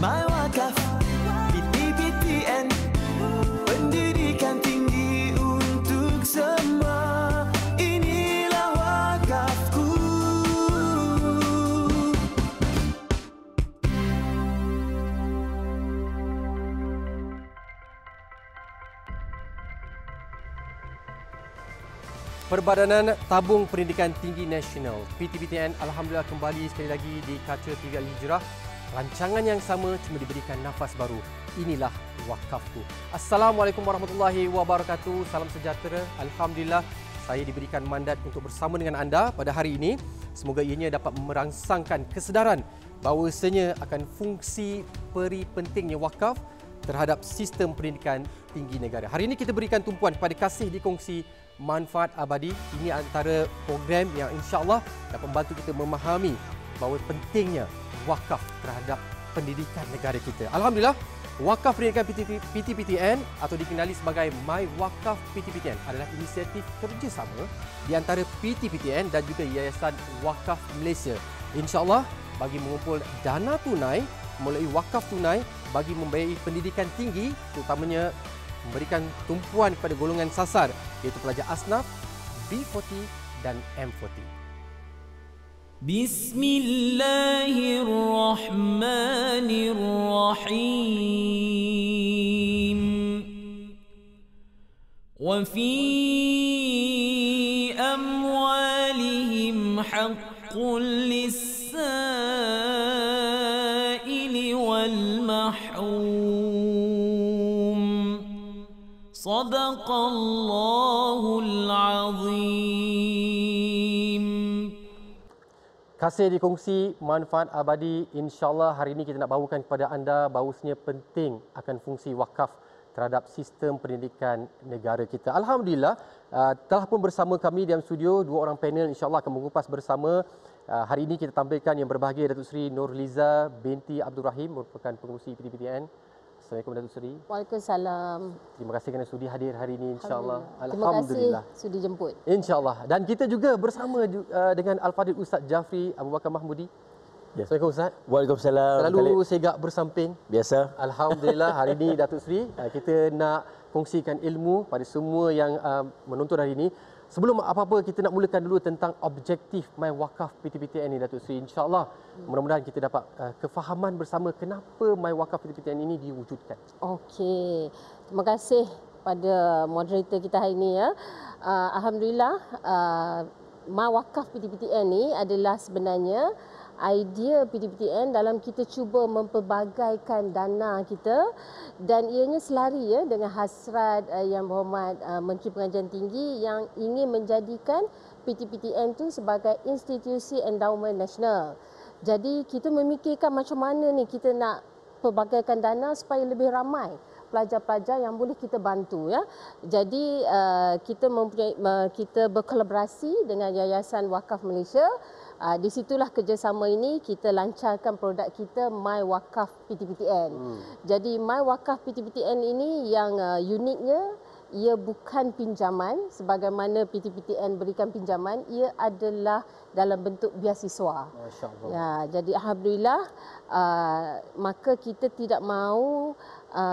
My Wakaf PTPTN, pendidikan tinggi untuk semua. Inilah wakafku. Perbadanan Tabung Pendidikan Tinggi Nasional PTPTN alhamdulillah kembali sekali lagi di kaca TV Al-Hijrah. Rancangan yang sama cuma diberikan nafas baru. Inilah wakafku. Assalamualaikum warahmatullahi wabarakatuh. Salam sejahtera. Alhamdulillah saya diberikan mandat untuk bersama dengan anda pada hari ini. Semoga ianya dapat merangsangkan kesedaran bahawasanya akan fungsi peri pentingnya wakaf terhadap sistem pendidikan tinggi negara. Hari ini kita berikan tumpuan kepada kasih dikongsi manfaat abadi. Ini antara program yang insya-Allah dapat membantu kita memahami bahawa pentingnya wakaf terhadap pendidikan negara kita. Alhamdulillah, wakaf pendidikan PTPTN atau dikenali sebagai My Wakaf PTPTN adalah inisiatif kerjasama di antara PTPTN dan juga Yayasan Wakaf Malaysia. Insya-Allah bagi mengumpul dana tunai melalui wakaf tunai bagi membiayai pendidikan tinggi, terutamanya memberikan tumpuan kepada golongan sasar iaitu pelajar asnaf, B40 dan M40. Bismillahirrahmanirrahim. Wa fi amwalihim haqqul lis-sa'ili wal mahrum. Sadaqallahul azim. Kasih dikongsi manfaat abadi. InsyaAllah hari ini kita nak bawakan kepada anda bahawasanya penting akan fungsi wakaf terhadap sistem pendidikan negara kita. Alhamdulillah telah pun bersama kami dalam studio dua orang panel insyaAllah akan mengupas bersama. Hari ini kita tampilkan yang berbahagia Datuk Seri Nurliza binti Abdul Rahim merupakan pengurusi PTPTN. Assalamualaikum Datuk Seri. Waalaikumsalam. Terima kasih kerana sudi hadir hari ini insya-Allah. Alhamdulillah. Terima kasih sudi jemput. Insya-Allah. Dan kita juga bersama dengan Al-Fadhil Ustaz Jafri Abu Bakar Mahmudi. Ya. Assalamualaikum Ustaz. Waalaikumsalam. Selalu segak bersamping. Biasa. Alhamdulillah hari ini Datuk Seri kita nak kongsikan ilmu pada semua yang menonton hari ini. Sebelum apa-apa kita nak mulakan dulu tentang objektif My Wakaf PTPTN ini Datuk Seri. InsyaAllah mudah-mudahan kita dapat kefahaman bersama kenapa My Wakaf PTPTN ini diwujudkan. Okey. Terima kasih pada moderator kita hari ini ya. Alhamdulillah My Wakaf PTPTN ini adalah sebenarnya idea PTPTN dalam kita cuba mempelbagaikan dana kita dan ianya selari ya dengan hasrat Yang Berhormat Menteri Pengajian Tinggi yang ingin menjadikan PTPTN itu sebagai institusi endowment nasional. Jadi kita memikirkan macam mana ni kita nak pelbagaikan dana supaya lebih ramai pelajar-pelajar yang boleh kita bantu ya. Jadi kita berkolaborasi dengan Yayasan Wakaf Malaysia. Di situlah kerjasama ini kita lancarkan produk kita My Wakaf PTPTN. Jadi My Wakaf PTPTN ini yang uniknya ia bukan pinjaman sebagaimana PTPTN berikan pinjaman, ia adalah dalam bentuk beasiswa. Masya-Allah. Ya, jadi alhamdulillah maka kita tidak mahu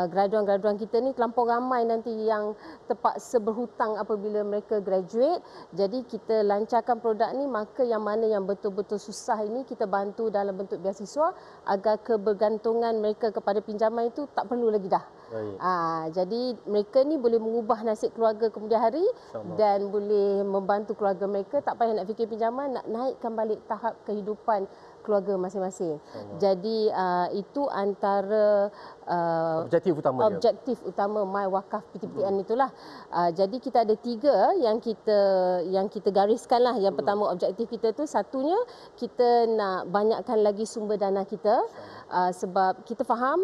graduan-graduan kita ni terlampau ramai nanti yang terpaksa berhutang apabila mereka graduate. Jadi kita lancarkan produk ni, maka yang mana yang betul-betul susah ini kita bantu dalam bentuk beasiswa agar kebergantungan mereka kepada pinjaman itu tak perlu lagi dah. Jadi mereka ni boleh mengubah nasib keluarga kemudian hari dan boleh membantu keluarga mereka, tak payah nak fikir pinjaman, nak naikkan balik tahap kehidupan keluarga masing-masing. Jadi itu antara objektif utama My Wakaf PTPTN itulah. Jadi kita ada 3 yang kita gariskanlah. Yang pertama objektif kita tu, satunya kita nak banyakkan lagi sumber dana kita sebab kita faham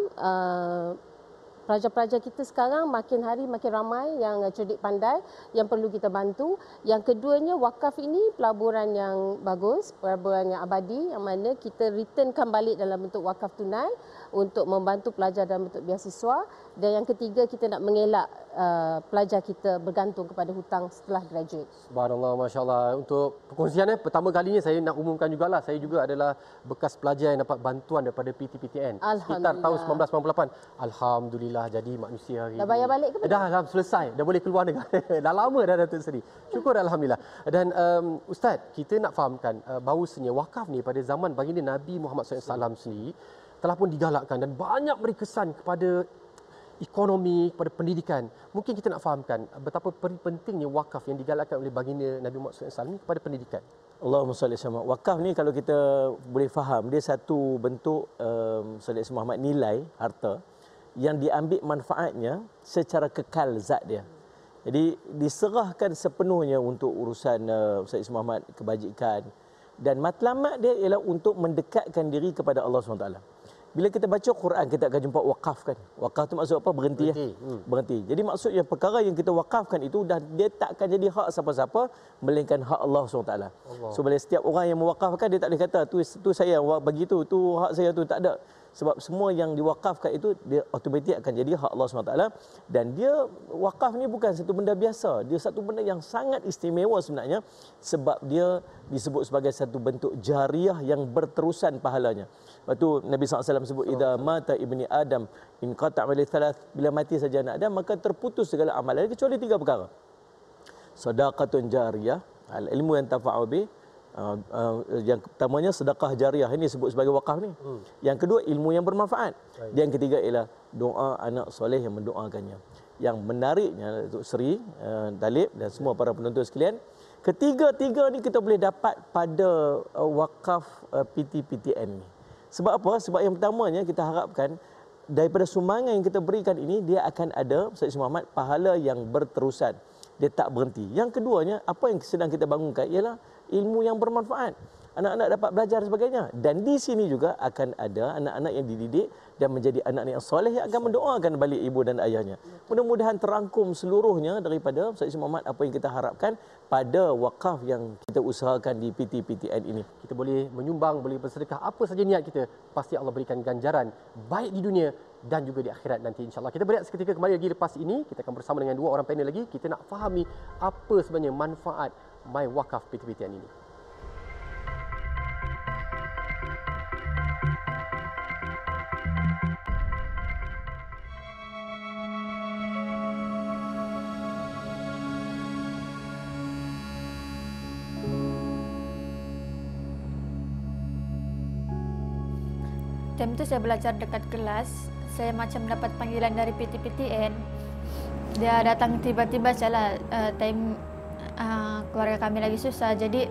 pelajar-pelajar kita sekarang makin hari makin ramai yang cerdik pandai yang perlu kita bantu. Yang keduanya, wakaf ini pelaburan yang bagus, pelaburan yang abadi yang mana kita returnkan balik dalam bentuk wakaf tunai untuk membantu pelajar dalam bentuk beasiswa. Dan yang ketiga, kita nak mengelak pelajar kita bergantung kepada hutang setelah graduate. Subhanallah, Masya Allah. Untuk perkongsian, pertama kalinya saya nak umumkan jugalah, saya juga adalah bekas pelajar yang dapat bantuan daripada PTPTN sekitar tahun 1998. Alhamdulillah, jadi manusia hari Dah bayar balik ke? Dah selesai, dah boleh keluar negara. Dah lama dah Datuk Seri. Syukur Alhamdulillah. Dan Ustaz, kita nak fahamkan bahawasanya wakaf ni pada zaman baginda Nabi Muhammad SAW sendiri telah pun digalakkan dan banyak beri kesan kepada ekonomi, kepada pendidikan. Mungkin kita nak fahamkan betapa pentingnya wakaf yang digalakkan oleh baginda Nabi Muhammad SAW ni kepada pendidikan. Allahumma salli sama. Wakaf ni kalau kita boleh faham, dia satu bentuk Saudara Muhammad nilai harta yang diambil manfaatnya secara kekal zat dia. Jadi diserahkan sepenuhnya untuk urusan Saudara Muhammad kebajikan, dan matlamat dia ialah untuk mendekatkan diri kepada Allah SWT. Bila kita baca Quran, kita akan jumpa wakaf kan. Wakaf tu maksud apa? Berhenti. Berhenti. Jadi maksudnya perkara yang kita wakafkan itu dah dia takkan jadi hak siapa-siapa melainkan hak Allah SWT. So bila setiap orang yang mewakafkan, dia tak boleh kata tu saya bagi tu hak saya tu, tak ada. Sebab semua yang diwakafkan itu dia automatik akan jadi hak Allah SWT. Dan dia wakaf ni bukan satu benda biasa. Dia satu benda yang sangat istimewa sebenarnya, sebab dia disebut sebagai satu bentuk jariah yang berterusan pahalanya. Lepas tu Nabi SAW sebut, idza mata ibni Adam in qata'a li thalath, bila mati saja anak Adam maka terputus segala amalan kecuali 3 perkara. Sadaqatun jariyah, ilmu yang tafa'u bi. Yang pertamanya sedekah jariah, ini disebut sebagai wakaf ni. Yang kedua, ilmu yang bermanfaat. Yang ketiga ialah doa anak soleh yang mendoakannya. Yang menariknya Datuk Seri, Talib dan semua para penonton sekalian, ketiga-tiga ni kita boleh dapat pada wakaf PTPTN ni. Sebab apa? Sebab yang pertamanya kita harapkan daripada sumbangan yang kita berikan ini, dia akan ada, Sayyid Muhammad, pahala yang berterusan. Dia tak berhenti. Yang keduanya, apa yang sedang kita bangunkan ialah ilmu yang bermanfaat. Anak-anak dapat belajar dan sebagainya. Dan di sini juga akan ada anak-anak yang dididik dan menjadi anak yang soleh yang akan mendoakan balik ibu dan ayahnya. Mudah-mudahan terangkum seluruhnya daripada Sayyid Muhammad apa yang kita harapkan pada wakaf yang kita usahakan di PTPTN ini. Kita boleh menyumbang, boleh bersedekah, apa saja niat kita, pasti Allah berikan ganjaran baik di dunia dan juga di akhirat nanti, insyaAllah. Kita berehat seketika, kembali lagi lepas ini. Kita akan bersama dengan 2 orang panel lagi. Kita nak fahami apa sebenarnya manfaat My Wakaf PTPTN ini. Time tu saya belajar dekat kelas, saya macam dapat panggilan dari PTPTN. Dia datang tiba-tiba saja time keluarga kami lagi susah, jadi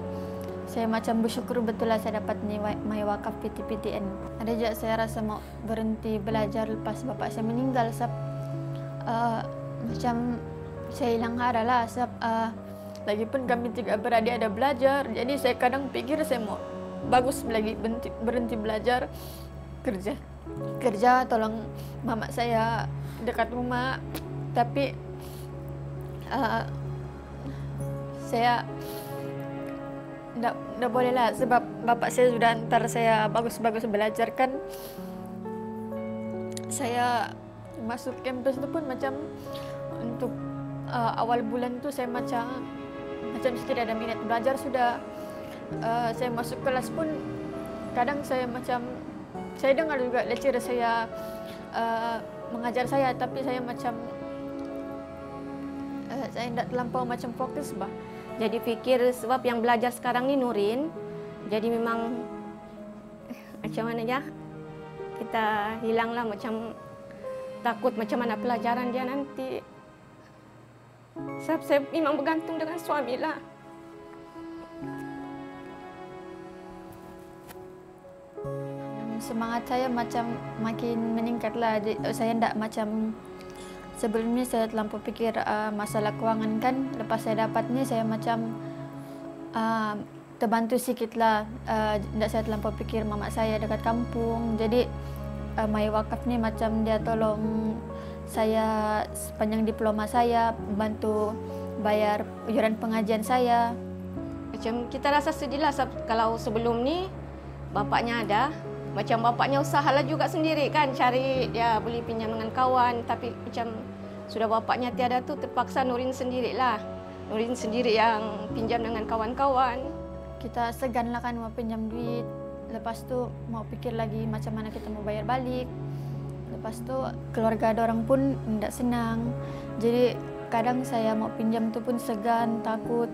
saya macam bersyukur betul lah saya dapat ni My Wakaf PTPTN. Ada juga saya rasa mau berhenti belajar lepas bapak saya meninggal, sebab macam saya hilang arah lah, sebab lagipun kami 3 beradik ada belajar, jadi saya kadang pikir saya mau bagus lagi berhenti belajar, kerja tolong mama saya dekat rumah, tapi saya tidak boleh lah, sebab bapak saya sudah antar saya bagus-bagus belajar kan. Saya masuk kampus itu pun macam untuk awal bulan tu saya macam tidak ada minat belajar sudah. Saya masuk kelas pun kadang saya macam, saya dengar juga lecturer saya mengajar saya, tapi saya macam saya tidak terlampau macam fokus bah. Jadi fikir sebab yang belajar sekarang ni Nurin, jadi memang macam mana ya, kita hilanglah macam takut macam mana pelajaran dia nanti. Sebab saya memang bergantung dengan suami lah. Semangat saya macam makin meningkat lah. Saya tidak macam sebelumnya saya terlampau fikir masalah kewangan kan. Lepas saya dapat ni saya macam terbantu sikit lah. Tidak saya terlampau fikir mama saya dekat kampung. Jadi My Wakaf ni macam dia tolong saya sepanjang diploma saya, bantu bayar iuran pengajian saya. Macam kita rasa sedih lah kalau sebelum ni bapaknya ada. Macam bapaknya usahalah juga sendiri kan, cari dia boleh pinjam dengan kawan. Tapi macam sudah bapaknya tiada tu, terpaksa Nurin sendirilah. Nurin sendiri yang pinjam dengan kawan-kawan. Kita segan lah kan mau pinjam duit. Lepas tu mau pikir lagi macam mana kita mau bayar balik. Lepas tu keluarga ada orang pun tidak senang. Jadi kadang saya mau pinjam tu pun segan, takut.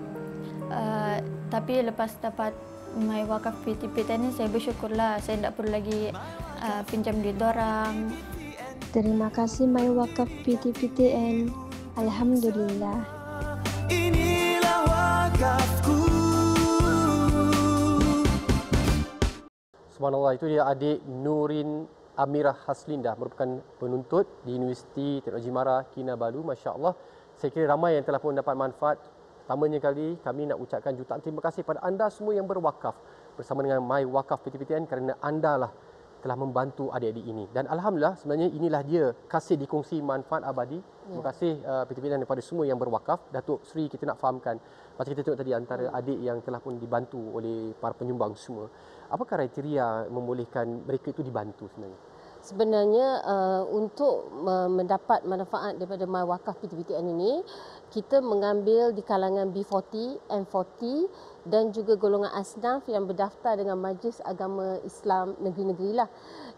Tapi lepas dapat My Wakaf PTPTN ini saya bersyukurlah, saya tidak perlu lagi pinjam duit orang. Terima kasih My Wakaf PTPTN. Alhamdulillah. Inilah wakafku. Subhanallah, itu dia adik Nurin Amirah Haslindah, merupakan penuntut di Universiti Teknologi Mara Kinabalu. Masya Allah, saya kira ramai yang telah pun dapat manfaat. Pertamanya kali kami nak ucapkan jutaan terima kasih pada anda semua yang berwakaf bersama dengan My Wakaf PTPTN, kerana anda lah telah membantu adik-adik ini. Dan Alhamdulillah, sebenarnya inilah dia kasih dikongsi manfaat abadi. Terima kasih PTPTN daripada semua yang berwakaf. Datuk Sri kita nak fahamkan, macam kita tengok tadi antara adik yang telah pun dibantu oleh para penyumbang semua. Apa kriteria membolehkan mereka itu dibantu sebenarnya? Sebenarnya untuk mendapat manfaat daripada My Wakaf PTPTN ini, kita mengambil di kalangan B40, M40 dan juga golongan asnaf yang berdaftar dengan Majlis Agama Islam negeri-negeri lah.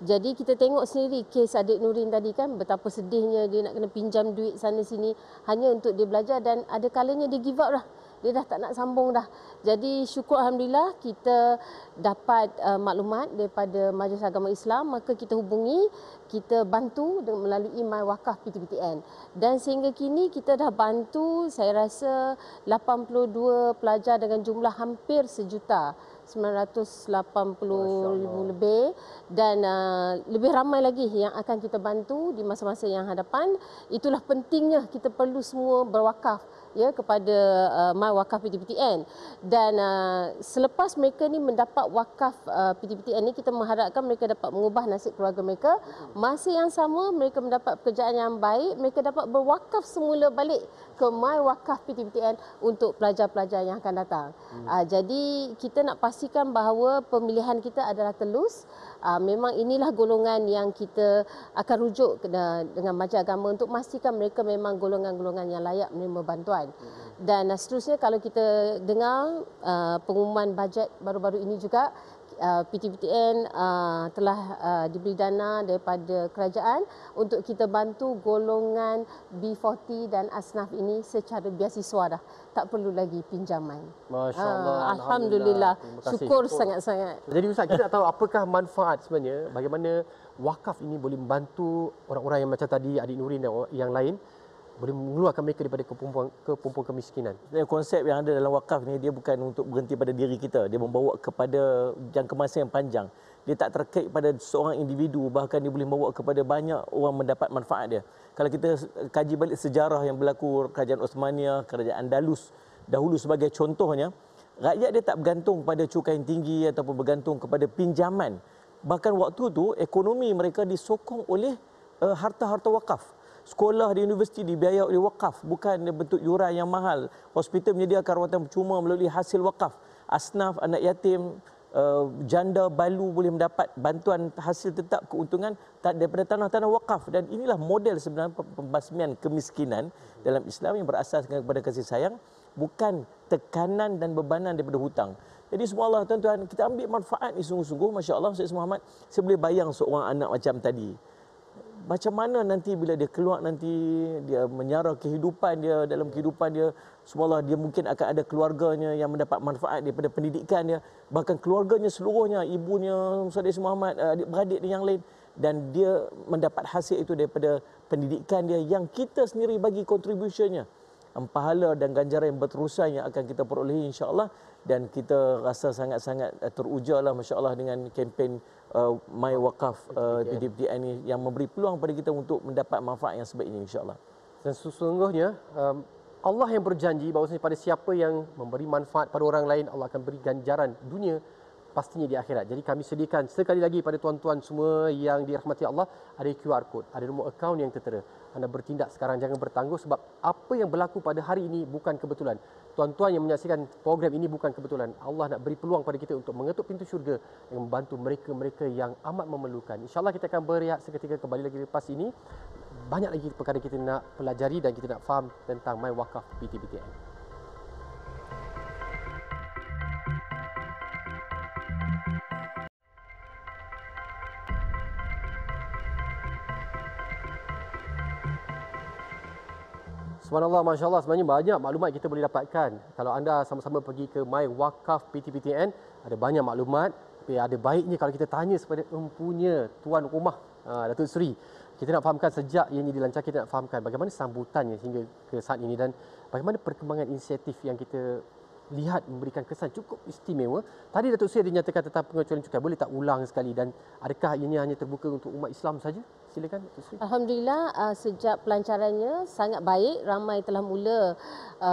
Jadi kita tengok sendiri kes adik Nurin tadi kan, betapa sedihnya dia nak kena pinjam duit sana sini hanya untuk dia belajar, dan ada kalanya dia give up lah. Dia dah tak nak sambung dah. Jadi syukur Alhamdulillah kita dapat maklumat daripada Majlis Agama Islam, maka kita hubungi, kita bantu melalui My Wakaf PTPTN. Dan sehingga kini kita dah bantu saya rasa 82 pelajar dengan jumlah hampir 1,980,000 lebih, dan lebih ramai lagi yang akan kita bantu di masa-masa yang hadapan. Itulah pentingnya kita perlu semua berwakaf ya kepada My Wakaf PTPTN. Dan selepas mereka ni mendapat wakaf PTPTN ni, kita mengharapkan mereka dapat mengubah nasib keluarga mereka. Masa yang sama mereka mendapat pekerjaan yang baik, mereka dapat berwakaf semula balik ke My Wakaf PTPTN untuk pelajar-pelajar yang akan datang. Jadi kita nak pastikan bahawa pemilihan kita adalah telus. Memang inilah golongan yang kita akan rujuk dengan Majlis Agama untuk memastikan mereka memang golongan-golongan yang layak menerima bantuan. Dan seterusnya kalau kita dengar pengumuman bajet baru-baru ini juga, PTPTN telah diberi dana daripada kerajaan untuk kita bantu golongan B40 dan asnaf ini secara biasiswa dah. Tak perlu lagi pinjaman. Masya Allah. Alhamdulillah. Syukur sangat-sangat. Jadi Ustaz, kita nak tahu apakah manfaat sebenarnya, bagaimana wakaf ini boleh membantu orang-orang yang macam tadi adik Nurin dan yang lain, boleh mengeluarkan mereka daripada kepompong kemiskinan. Konsep yang ada dalam wakaf ni, dia bukan untuk berhenti pada diri kita, dia membawa kepada jangka masa yang panjang. Dia tak terkait pada seorang individu, bahkan dia boleh membawa kepada banyak orang mendapat manfaat dia. Kalau kita kaji balik sejarah yang berlaku, kerajaan Osmania, kerajaan Andalus dahulu sebagai contohnya, rakyat dia tak bergantung pada cukai yang tinggi ataupun bergantung kepada pinjaman. Bahkan waktu tu ekonomi mereka disokong oleh harta-harta wakaf. Sekolah di universiti dibiayai oleh wakaf, bukan bentuk yuran yang mahal. Hospital menyediakan rawatan percuma melalui hasil wakaf. Asnaf, anak yatim, janda, balu boleh mendapat bantuan hasil tetap keuntungan daripada tanah-tanah wakaf. Dan inilah model sebenarnya pembasmian kemiskinan dalam Islam yang berasaskan kepada kasih sayang, bukan tekanan dan bebanan daripada hutang. Jadi subhanallah tuan-tuan, kita ambil manfaat ni sungguh-sungguh. Masya Allah, Ustaz Muhammad, saya boleh bayang seorang anak macam tadi. Macam mana nanti bila dia keluar, nanti dia menyara kehidupan dia, dalam kehidupan dia, subhanallah, dia mungkin akan ada keluarganya yang mendapat manfaat daripada pendidikan dia, bahkan keluarganya seluruhnya, ibunya, Ustaz Muhammad, adik-beradik dia yang lain, dan dia mendapat hasil itu daripada pendidikan dia yang kita sendiri bagi contributionnya. Pahala dan ganjaran yang berterusan yang akan kita perolehi insya-Allah, dan kita rasa sangat-sangat terujalah masya-Allah dengan kempen My Wakaf PTPTN ini yang memberi peluang pada kita untuk mendapat manfaat yang sebaik ini insya-Allah. Dan sesungguhnya Allah yang berjanji bahawa pada siapa yang memberi manfaat pada orang lain, Allah akan beri ganjaran dunia pastinya di akhirat. Jadi kami sediakan sekali lagi pada tuan-tuan semua yang dirahmati Allah, ada QR code, ada nombor akaun yang tertera. Anda bertindak sekarang, jangan bertangguh, sebab apa yang berlaku pada hari ini bukan kebetulan. Tuan-tuan yang menyaksikan program ini bukan kebetulan. Allah nak beri peluang pada kita untuk mengetuk pintu syurga yang membantu mereka-mereka yang amat memerlukan. InsyaAllah kita akan berehat seketika, kembali lagi lepas ini. Banyak lagi perkara kita nak pelajari dan kita nak faham tentang My Wakaf PTPTN. Subhanallah, Masya Allah, sebenarnya banyak maklumat kita boleh dapatkan. Kalau anda sama-sama pergi ke My Wakaf PTPTN, ada banyak maklumat. Tapi ada baiknya kalau kita tanya kepada empunya tuan rumah, Datuk Seri. Kita nak fahamkan sejak ianya dilancar, kita nak fahamkan bagaimana sambutannya hingga ke saat ini dan bagaimana perkembangan inisiatif yang kita lihat memberikan kesan cukup istimewa. Tadi Datuk Seri dinyatakan tentang pengecualian cukai. Boleh tak ulang sekali, dan adakah ianya hanya terbuka untuk umat Islam saja? Silakan Datuk Seri. Alhamdulillah, sejak pelancarannya sangat baik, ramai telah mula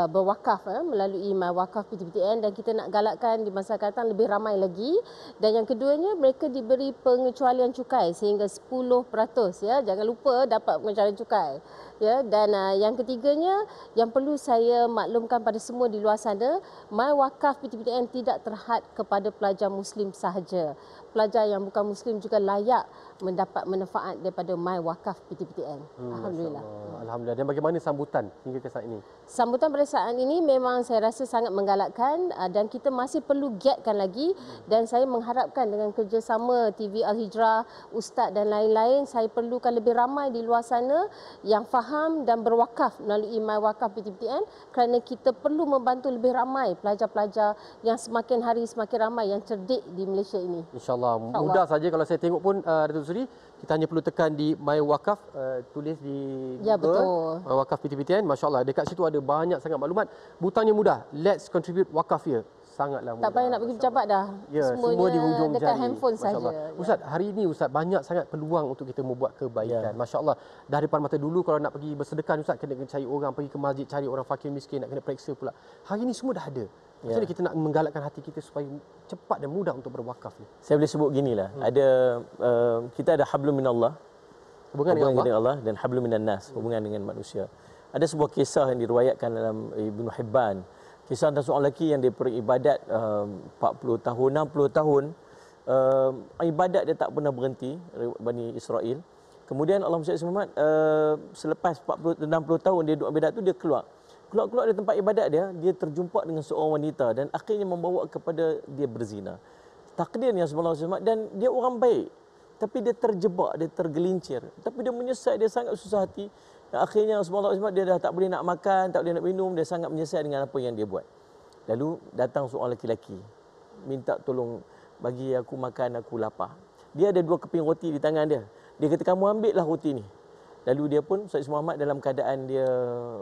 berwakaf melalui My Wakaf PTPTN, dan kita nak galakkan di masa akan datang lebih ramai lagi. Dan yang keduanya, mereka diberi pengecualian cukai sehingga 10%, ya. Jangan lupa dapat pengecualian cukai. Ya, dan yang ketiganya yang perlu saya maklumkan pada semua di luar sana, My Wakaf PTPTN tidak terhad kepada pelajar Muslim sahaja. Pelajar yang bukan Muslim juga layak mendapat manfaat daripada My Wakaf PTPTN. Alhamdulillah. Alhamdulillah. Dan bagaimana sambutan hingga ke saat ini? Sambutan pada saat ini memang saya rasa sangat menggalakkan, dan kita masih perlu giatkan lagi, dan saya mengharapkan dengan kerjasama TV Al-Hijrah, Ustaz dan lain-lain, saya perlukan lebih ramai di luar sana yang faham dan berwakaf melalui My Wakaf PTPTN, kerana kita perlu membantu lebih ramai pelajar-pelajar yang semakin hari semakin ramai yang cerdik di Malaysia ini. InsyaAllah. Mudah saja kalau saya tengok pun, Datuk Seri, kita hanya perlu tekan di My Wakaf, tulis di Google, ya, betul. My Wakaf PTPTN. Masya Allah, dekat situ ada banyak sangat maklumat. Butangnya mudah, let's contribute wakaf here. Sangatlah mudah. Tak payah nak pergi pejabat dah. Ya, semua di hujung dekat jari. handphone saja. Ustaz, hari ini Ustaz banyak sangat peluang untuk kita membuat kebaikan. Masya Allah. Dah depan mata dulu kalau nak pergi bersedekah Ustaz, kena cari orang, pergi ke masjid cari orang fakir miskin, nak kena periksa pula. Hari ini semua dah ada. Macam mana kita nak menggalakkan hati kita supaya cepat dan mudah untuk berwakaf ni? Saya boleh sebut ginilah. Ada kita ada hablum minallah, hubungan dengan Allah, dan hablum minan nas, hubungan dengan manusia. Ada sebuah kisah yang diriwayatkan dalam Ibnu Hibban. Kisah tentang seorang lelaki yang dia beribadat 40 tahun, 60 tahun. Ibadat dia tak pernah berhenti, Bani Israel. Kemudian Allah Muhammad selepas 40-60 tahun dia duduk ibadat tu, dia keluar dari tempat ibadat dia terjumpa dengan seorang wanita dan akhirnya membawa kepada dia berzina. Takdirnya subhanallah, dan dia orang baik, tapi dia terjebak, dia tergelincir, tapi dia menyesal, dia sangat susah hati. Dan akhirnya subhanallah, dia dah tak boleh nak makan, tak boleh nak minum, dia sangat menyesal dengan apa yang dia buat. Lalu datang seorang lelaki, minta tolong, bagi aku makan, aku lapar. Dia ada 2 keping roti di tangan dia. Dia kata, kamu ambillah roti ni. Lalu dia pun, Said Muhammad dalam keadaan dia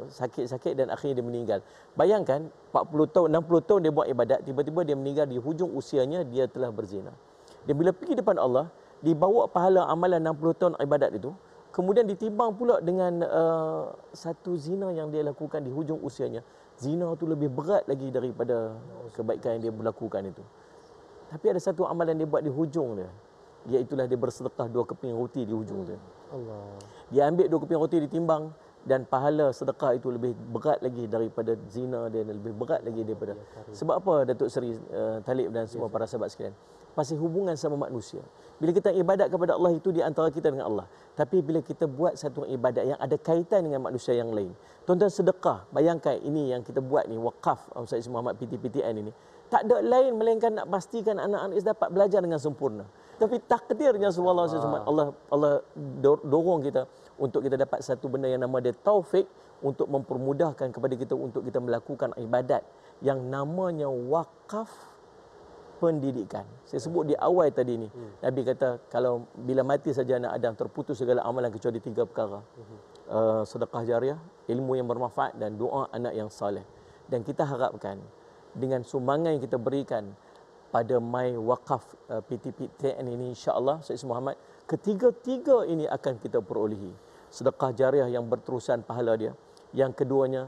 sakit-sakit dan akhirnya dia meninggal. Bayangkan 40 tahun, 60 tahun dia buat ibadat, tiba-tiba dia meninggal di hujung usianya, dia telah berzina. Dia bila pergi depan Allah, dibawa pahala amalan 60 tahun ibadat itu, kemudian ditimbang pula dengan satu zina yang dia lakukan di hujung usianya. Zina itu lebih berat lagi daripada kebaikan yang dia lakukan itu. Tapi ada satu amalan dia buat di hujung dia, iaitulah dia bersedekah 2 keping roti di hujung dia. Allah. Dia ambil 2 keping roti ditimbang, dan pahala sedekah itu lebih berat lagi daripada zina dia, lebih berat lagi daripada. Sebab apa Datuk Seri Talib dan semua para sahabat sekalian? Pasal hubungan sama manusia. Bila kita ibadat kepada Allah itu di antara kita dengan Allah. Tapi bila kita buat satu ibadat yang ada kaitan dengan manusia yang lain. Tuan-tuan, sedekah, bayangkan ini yang kita buat ni, wakaf Ustaz Muhammad PTPTN ini. Tak ada lain melainkan nak pastikan anak-anak dapat belajar dengan sempurna. Tapi takdirnya subhanallah, Allah dorong kita untuk kita dapat satu benda yang nama dia taufik, untuk mempermudahkan kepada kita untuk kita melakukan ibadat yang namanya wakaf pendidikan. Saya sebut di awal tadi ni, Nabi kata kalau bila mati saja anak Adam, terputus segala amalan kecuali 3 perkara. Sedekah jariah, ilmu yang bermanfaat, dan doa anak yang soleh. Dan kita harapkan dengan sumbangan yang kita berikan pada My Wakaf PTPTN ini, insya-Allah Said Muhammad, ketiga-tiga ini akan kita perolehi. Sedekah jariah yang berterusan pahala dia. Yang keduanya,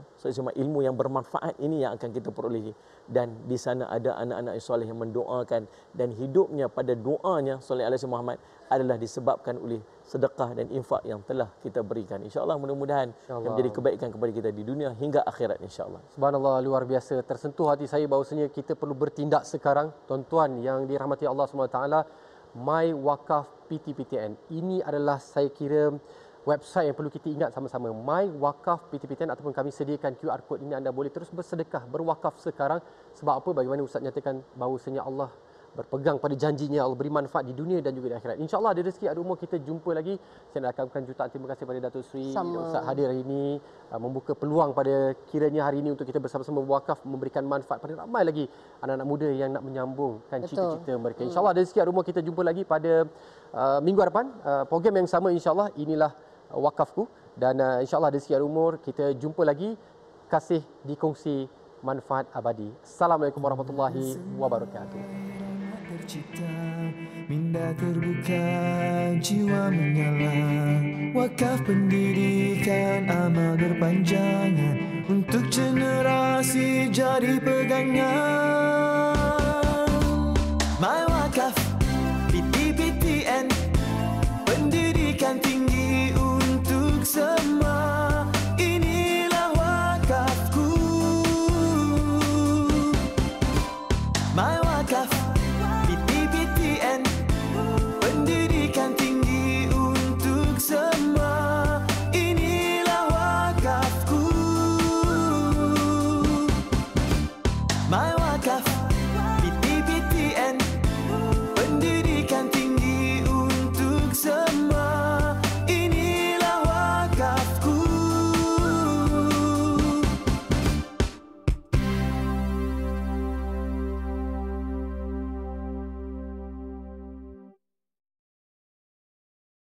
ilmu yang bermanfaat ini yang akan kita perolehi. Dan di sana ada anak-anak soleh yang mendoakan, dan hidupnya pada doanya soleh alaihi Muhammad adalah disebabkan oleh sedekah dan infak yang telah kita berikan. InsyaAllah mudah-mudahan yang menjadi kebaikan kepada kita di dunia hingga akhirat insyaAllah. Subhanallah, luar biasa. Tersentuh hati saya bahawasanya kita perlu bertindak sekarang. Tuan-tuan yang dirahmati Allah SWT, My Wakaf PTPTN. Ini adalah saya kira website yang perlu kita ingat sama-sama. My Wakaf PTPTN, ataupun kami sediakan QR code ini. Anda boleh terus bersedekah, berwakaf sekarang. Sebab apa? Bagaimana Ustaz nyatakan bahawasanya Allah berpegang pada janjinya, Allah beri manfaat di dunia dan juga di akhirat. InsyaAllah ada rezeki, ada umur, kita jumpa lagi. Saya nak akamkan jutaan terima kasih pada Datuk Seri Ustaz hadir hari ini, membuka peluang pada kiranya hari ini untuk kita bersama-sama berwakaf, memberikan manfaat pada ramai lagi anak-anak muda yang nak menyambungkan cita-cita mereka. InsyaAllah ada rezeki, ada umur, kita jumpa lagi pada minggu hadapan, program yang sama insyaAllah. Inilah wakafku, dan insyaAllah ada rezeki, ada umur, kita jumpa lagi. Kasih dikongsi, manfaat abadi. Assalamualaikum warahmatullahi wabarakatuh. Tercipta, minda terbuka, jiwa menyala. Wakaf pendidikan, amal berpanjangan, untuk generasi jadi pegangan.